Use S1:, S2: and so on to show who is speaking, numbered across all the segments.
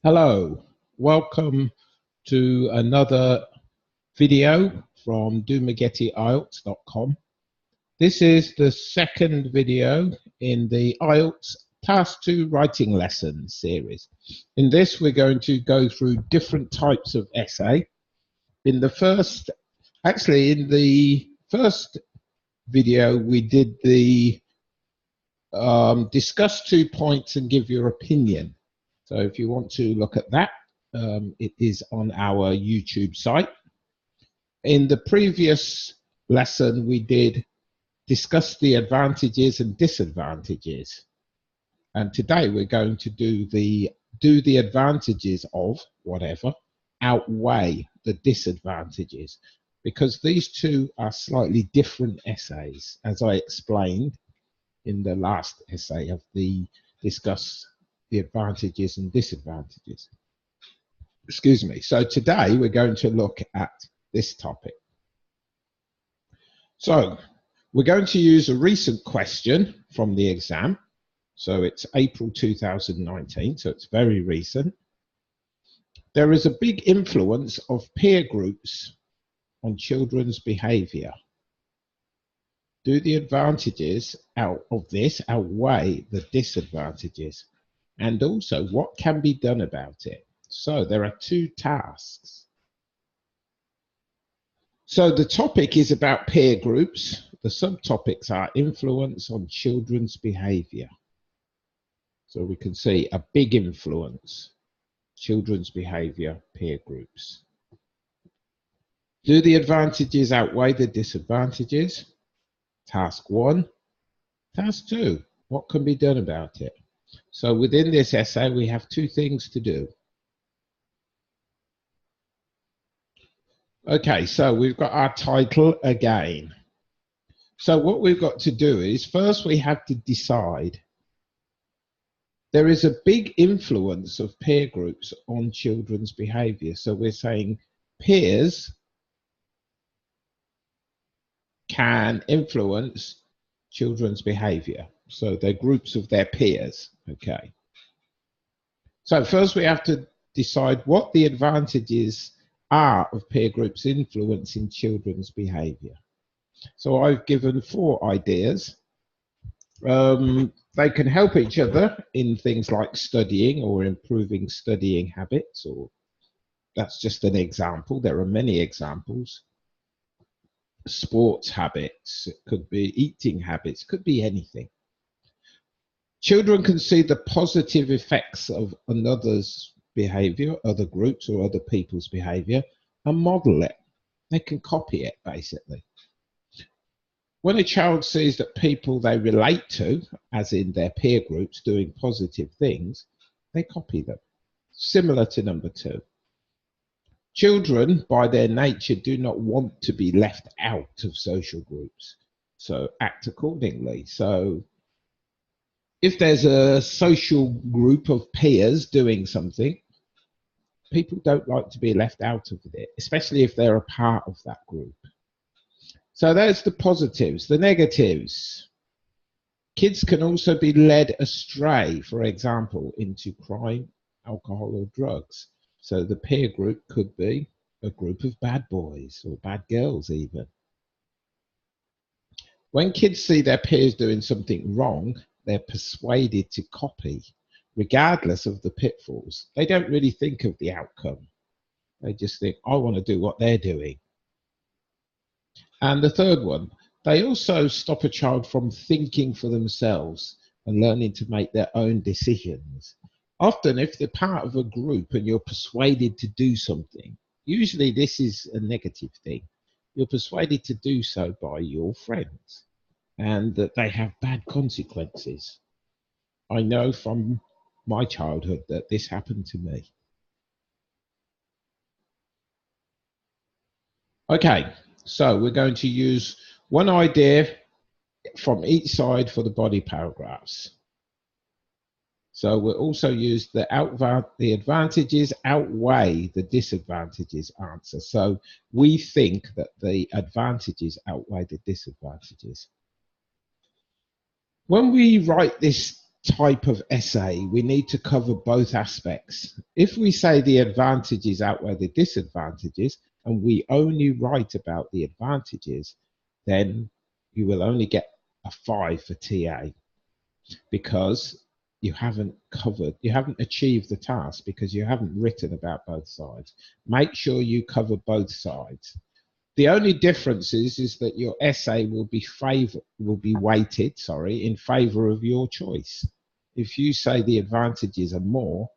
S1: Hello, welcome to another video from domaggettiielts.com. This is the second video in the IELTS Task 2 Writing Lessons series. In this, we're going to go through different types of essay. In the first video, we did the discuss 2 points and give your opinion. So if you want to look at that, it is on our YouTube site. In the previous lesson, we did discuss the advantages and disadvantages. And today we're going to do the advantages of whatever outweigh the disadvantages, because these two are slightly different essays, as I explained in the last essay of the discuss the advantages and disadvantages. Excuse me. So today we're going to look at this topic. So we're going to use a recent question from the exam. So it's April 2019, so it's very recent. There is a big influence of peer groups on children's behavior. Do the advantages of this outweigh the disadvantages? And also, what can be done about it? So there are 2 tasks. So the topic is about peer groups. The subtopics are influence on children's behavior. So we can see a big influence, children's behavior, peer groups. Do the advantages outweigh the disadvantages? Task 1. Task 2, what can be done about it? So within this essay, we have 2 things to do. Okay, so we've got our title again. So what we've got to do is, first we have to decide. There is a big influence of peer groups on children's behavior. So we're saying peers can influence children's behavior. So they're groups of their peers. Okay. So first we have to decide what the advantages are of peer groups influencing children's behavior. So I've given 4 ideas. They can help each other in things like studying or improving studying habits, or that's just an example. There are many examples. Sports habits, it could be eating habits, could be anything. Children can see the positive effects of another's behavior, other groups or other people's behavior, and model it. They can copy it, basically. When a child sees that people they relate to, as in their peer groups, doing positive things, they copy them. Similar to number 2. Children, by their nature, do not want to be left out of social groups, so act accordingly. So if there's a social group of peers doing something, people don't like to be left out of it, especially if they're a part of that group. So there's the positives. The negatives. Kids can also be led astray, for example, into crime, alcohol, or drugs. So the peer group could be a group of bad boys or bad girls even. When kids see their peers doing something wrong, they're persuaded to copy, regardless of the pitfalls. They don't really think of the outcome. They just think, I want to do what they're doing. And the third one, they also stop a child from thinking for themselves and learning to make their own decisions. Often, if they're part of a group and you're persuaded to do something, usually this is a negative thing. You're persuaded to do so by your friends, and that they have bad consequences. I know from my childhood that this happened to me. Okay, so we're going to use one idea from each side for the body paragraphs. So we'll also use the advantages outweigh the disadvantages answer. So we think that the advantages outweigh the disadvantages. When we write this type of essay, we need to cover both aspects. If we say the advantages outweigh the disadvantages, and we only write about the advantages, then you will only get a 5 for TA, because you haven't achieved the task, because you haven't written about both sides. Make sure you cover both sides. The only difference is that your essay will be weighted, in favor of your choice. If you say the advantages are more,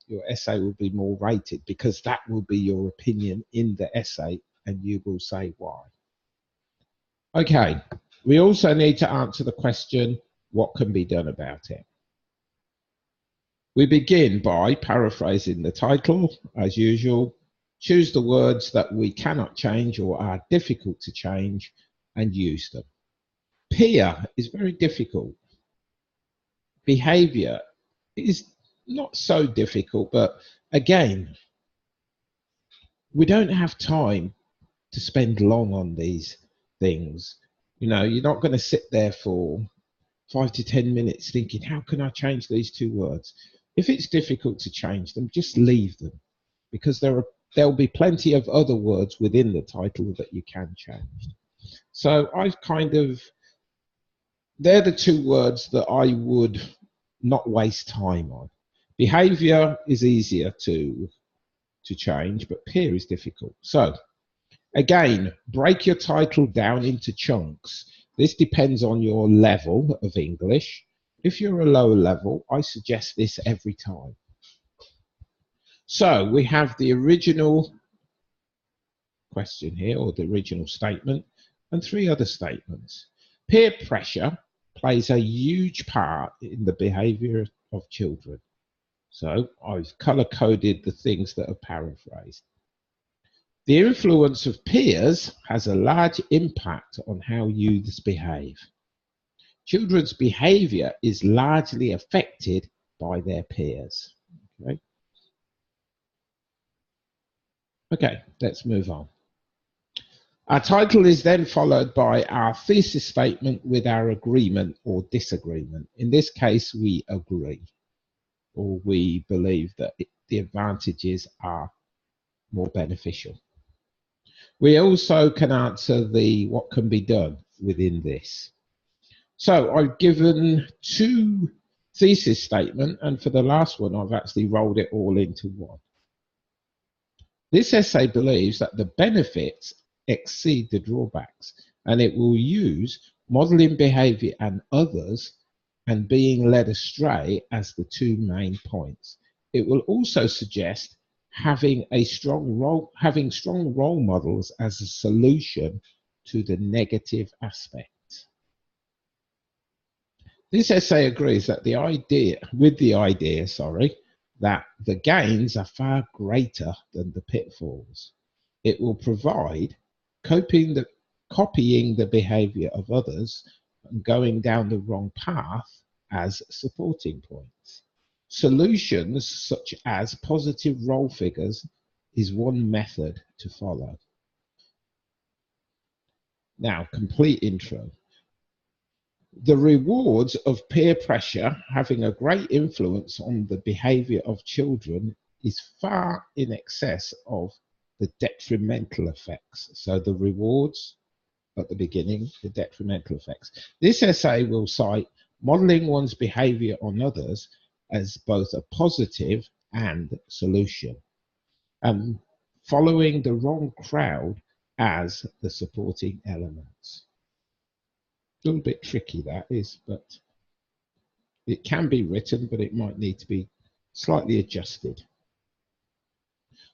S1: your essay will be more rated, because that will be your opinion in the essay, and you will say why. Okay, we also need to answer the question, what can be done about it? We begin by paraphrasing the title, as usual. Choose the words that we cannot change or are difficult to change and use them. Peer is very difficult. Behavior is not so difficult, but again, we don't have time to spend long on these things. You know, you're not going to sit there for 5 to 10 minutes thinking, how can I change these 2 words? If it's difficult to change them, just leave them, because there'll be plenty of other words within the title that you can change. So they're the 2 words that I would not waste time on. Behavior is easier to change, but peer is difficult. So again, break your title down into chunks. This depends on your level of English. If you're a lower level, I suggest this every time. So we have the original question here, or the original statement, and 3 other statements. Peer pressure plays a huge part in the behavior of children. So I've color-coded the things that are paraphrased. The influence of peers has a large impact on how youths behave. Children's behavior is largely affected by their peers. Okay, let's move on. Our title is then followed by our thesis statement with our agreement or disagreement. In this case, we agree, or we believe that the advantages are more beneficial. We also can answer the what can be done within this. So I've given 2 thesis statements, and for the last one, I've actually rolled it all into one. This essay believes that the benefits exceed the drawbacks, and it will use modeling behavior and others and being led astray as the 2 main points. It will also suggest having strong role models as a solution to the negative aspects. This essay agrees that the idea that the gains are far greater than the pitfalls. It will provide copying the behavior of others and going down the wrong path as supporting points. Solutions such as positive role figures is one method to follow. Now, complete intro. The rewards of peer pressure having a great influence on the behavior of children is far in excess of the detrimental effects. So the rewards at the beginning, the detrimental effects. This essay will cite modeling one's behavior on others as both a positive and solution, and following the wrong crowd as the supporting elements. A little bit tricky that is, but it can be written, but it might need to be slightly adjusted.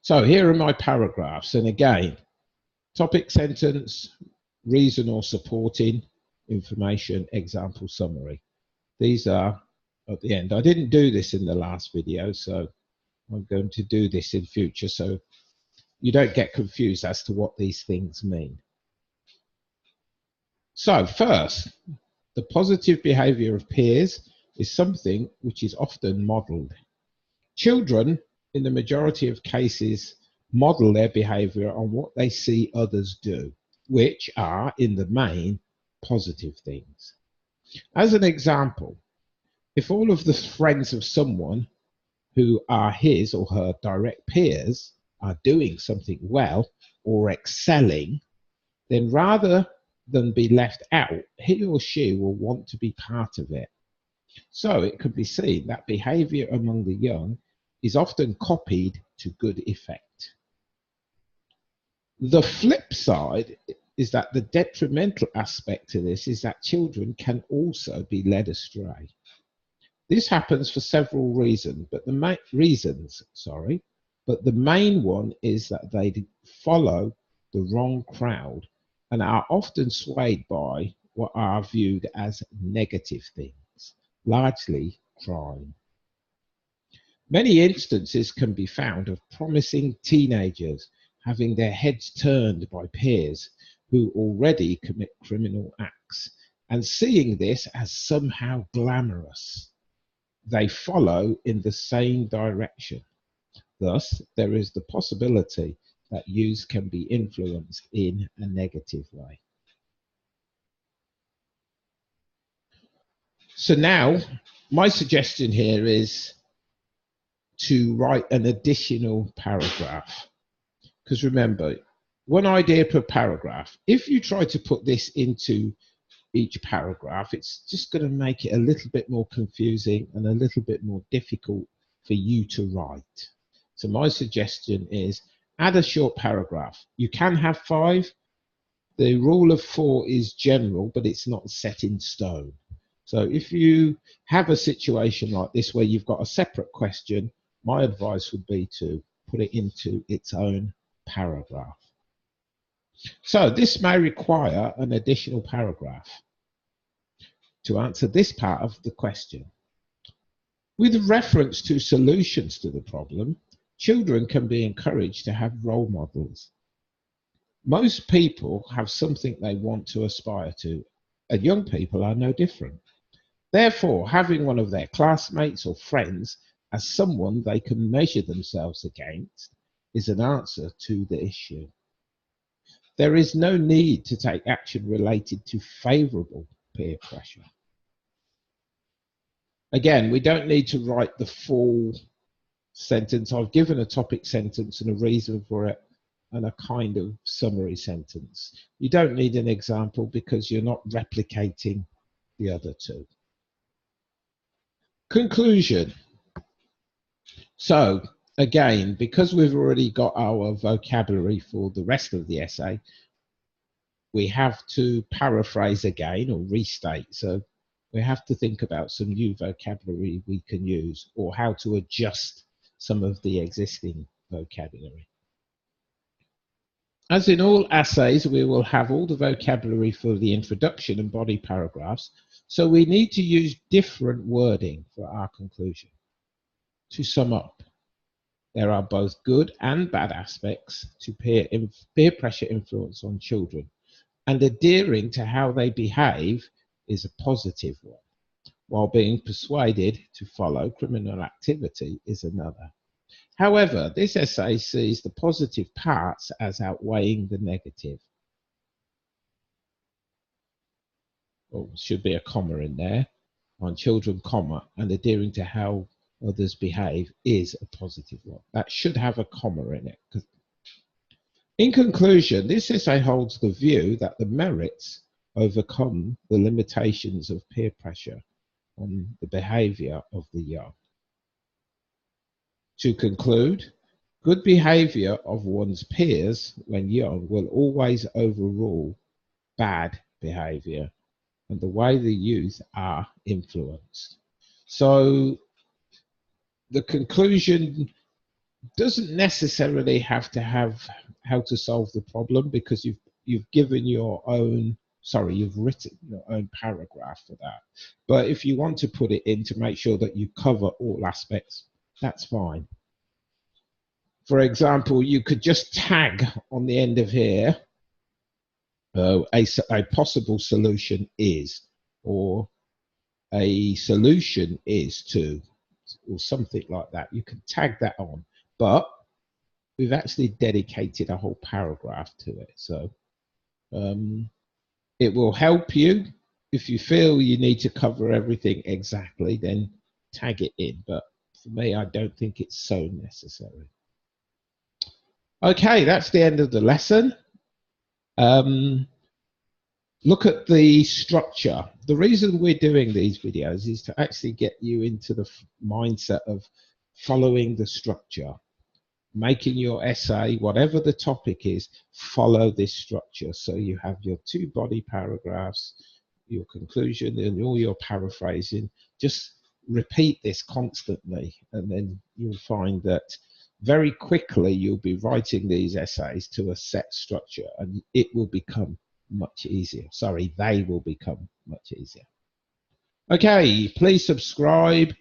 S1: So here are my paragraphs, and again, topic, sentence, reason or supporting information, example, summary. These are at the end. I didn't do this in the last video, so I'm going to do this in future so you don't get confused as to what these things mean. So first, the positive behavior of peers is something which is often modeled. Children, in the majority of cases, model their behavior on what they see others do, which are, in the main, positive things. As an example, If all of the friends of someone who are his or her direct peers are doing something well or excelling, then rather than be left out, he or she will want to be part of it. So it can be seen that behavior among the young is often copied to good effect. The flip side is that the detrimental aspect to this is that children can also be led astray. This happens for several reasons, but the main one is that they follow the wrong crowd and are often swayed by what are viewed as negative things, largely crime. Many instances can be found of promising teenagers having their heads turned by peers who already commit criminal acts and seeing this as somehow glamorous. They follow in the same direction. Thus, there is the possibility that youth can be influenced in a negative way. So now, my suggestion here is to write an additional paragraph. Because remember, one idea per paragraph. If you try to put this into each paragraph, it's just going to make it a little bit more confusing and a little bit more difficult for you to write. So my suggestion is add a short paragraph. You can have 5. The rule of 4 is general, but it's not set in stone. So if you have a situation like this where you've got a separate question, my advice would be to put it into its own paragraph. So this may require an additional paragraph to answer this part of the question. With reference to solutions to the problem, children can be encouraged to have role models. Most people have something they want to aspire to, and young people are no different. Therefore, having one of their classmates or friends as someone they can measure themselves against is an answer to the issue. There is no need to take action related to favourable peer pressure. Again, we don't need to write the full sentence. I've given a topic sentence and a reason for it and a kind of summary sentence. You don't need an example because you're not replicating the other two. Conclusion. So again, because we've already got our vocabulary for the rest of the essay, we have to paraphrase again or restate. So we have to think about some new vocabulary we can use or how to adjust some of the existing vocabulary. As in all essays, we will have all the vocabulary for the introduction and body paragraphs, so we need to use different wording for our conclusion. To sum up, there are both good and bad aspects to peer pressure influence on children, and adhering to how they behave is a positive one, while being persuaded to follow criminal activity is another. However, this essay sees the positive parts as outweighing the negative. Oh, should be a comma in there. On children, comma, and adhering to how others behave is a positive one. That should have a comma in it. In conclusion, this essay holds the view that the merits overcome the limitations of peer pressure on the behavior of the young. To conclude, good behavior of one's peers when young will always overrule bad behavior and the way the youth are influenced. So the conclusion doesn't necessarily have to have how to solve the problem, because you've given your own, you've written your own paragraph for that. But if you want to put it in to make sure that you cover all aspects, that's fine. For example, you could just tag on the end of here, a possible solution is, or a solution is to, or something like that. You can tag that on, but we've actually dedicated a whole paragraph to it. So it will help you if you feel you need to cover everything exactly, then tag it in. But for me, I don't think it's so necessary. Okay, that's the end of the lesson. Look at the structure. The reason we're doing these videos is to actually get you into the mindset of following the structure. Making your essay, whatever the topic is, follow this structure. So you have your 2 body paragraphs, your conclusion, and all your paraphrasing. Just repeat this constantly, and then you'll find that very quickly you'll be writing these essays to a set structure, and it will become much easier. Sorry, they will become much easier. Okay, please subscribe.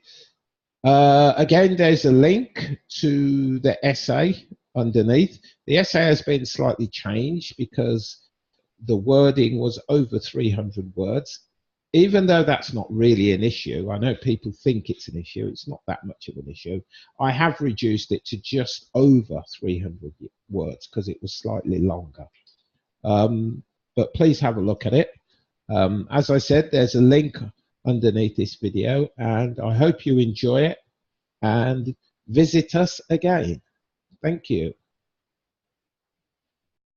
S1: Again, there's a link to the essay underneath. The essay has been slightly changed because the wording was over 300 words. Even though that's not really an issue, I know people think it's an issue, it's not that much of an issue. I have reduced it to just over 300 words because it was slightly longer. But please have a look at it. As I said, there's a link underneath this video, and I hope you enjoy it and visit us again. Thank you.